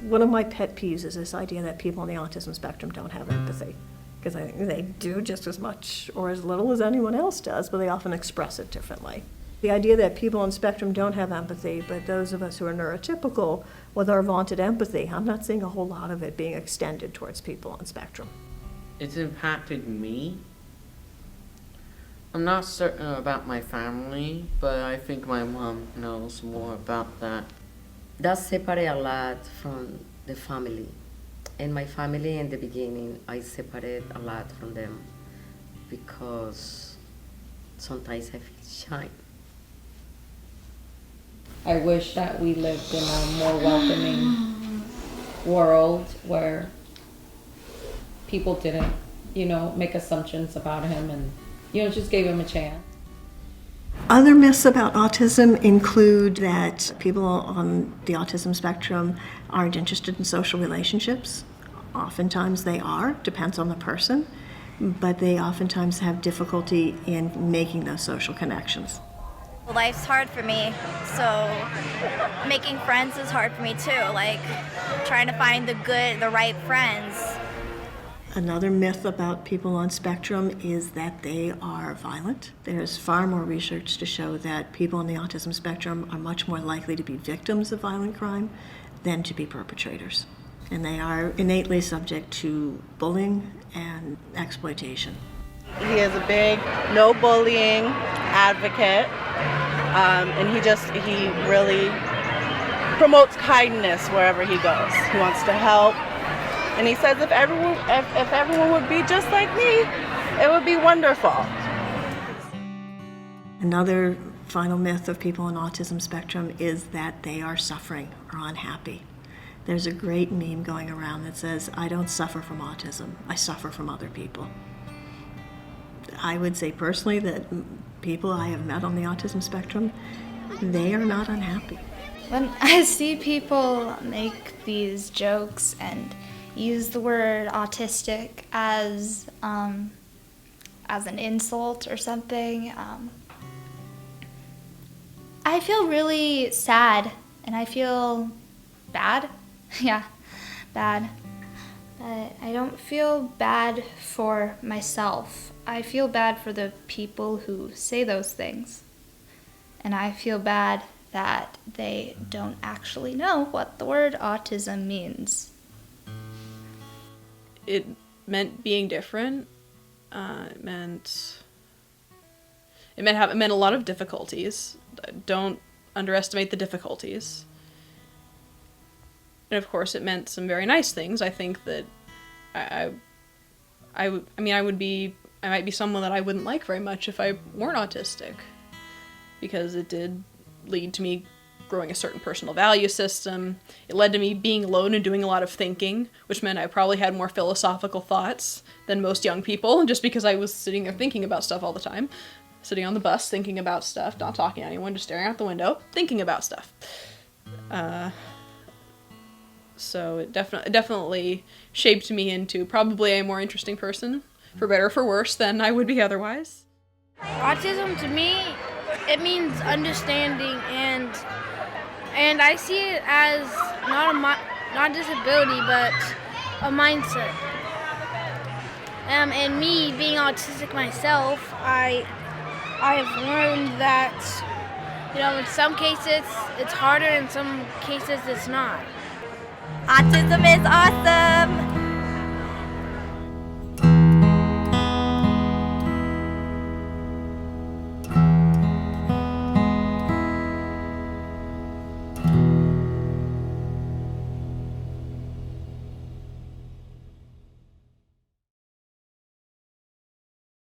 One of my pet peeves is this idea that people on the autism spectrum don't have empathy. Because I think they do just as much or as little as anyone else does, but they often express it differently. The idea that people on spectrum don't have empathy, but those of us who are neurotypical with our vaunted empathy, I'm not seeing a whole lot of it being extended towards people on spectrum. It's impacted me. I'm not certain about my family, but I think my mom knows more about that. That separate a lot from the family. And my family in the beginning, I separate a lot from them because sometimes I feel shy. I wish that we lived in a more welcoming world where people didn't, make assumptions about him and, just gave him a chance. Other myths about autism include that people on the autism spectrum aren't interested in social relationships. Oftentimes they are, depends on the person, but they oftentimes have difficulty in making those social connections. Life's hard for me, so making friends is hard for me too, like trying to find the right friends. Another myth about people on spectrum is that they are violent. There's far more research to show that people on the autism spectrum are much more likely to be victims of violent crime than to be perpetrators. And they are innately subject to bullying and exploitation. He is a big no bullying advocate, and he really promotes kindness wherever he goes. He wants to help, and he says if everyone would be just like me, it would be wonderful. Another final myth of people on autism spectrum is that they are suffering or unhappy. There's a great meme going around that says, "I don't suffer from autism, I suffer from other people." I would say personally that people I have met on the autism spectrum, they are not unhappy. When I see people make these jokes and use the word autistic as an insult or something, I feel really sad and I feel bad. Yeah, bad. But I don't feel bad for myself. I feel bad for the people who say those things. And I feel bad that they don't actually know what the word autism means. It meant being different. It meant a lot of difficulties. Don't underestimate the difficulties. And of course, it meant some very nice things. I think that I might be someone that I wouldn't like very much if I weren't autistic, because it did lead to me growing a certain personal value system. It led to me being alone and doing a lot of thinking, which meant I probably had more philosophical thoughts than most young people, just because I was sitting there thinking about stuff all the time. Sitting on the bus, thinking about stuff, not talking to anyone, just staring out the window, thinking about stuff. So it definitely shaped me into probably a more interesting person, for better or for worse, than I would be otherwise. Autism to me, it means understanding, and I see it as not a disability, but a mindset. And me being autistic myself, I have learned that, in some cases it's harder, in some cases it's not. Autism is awesome!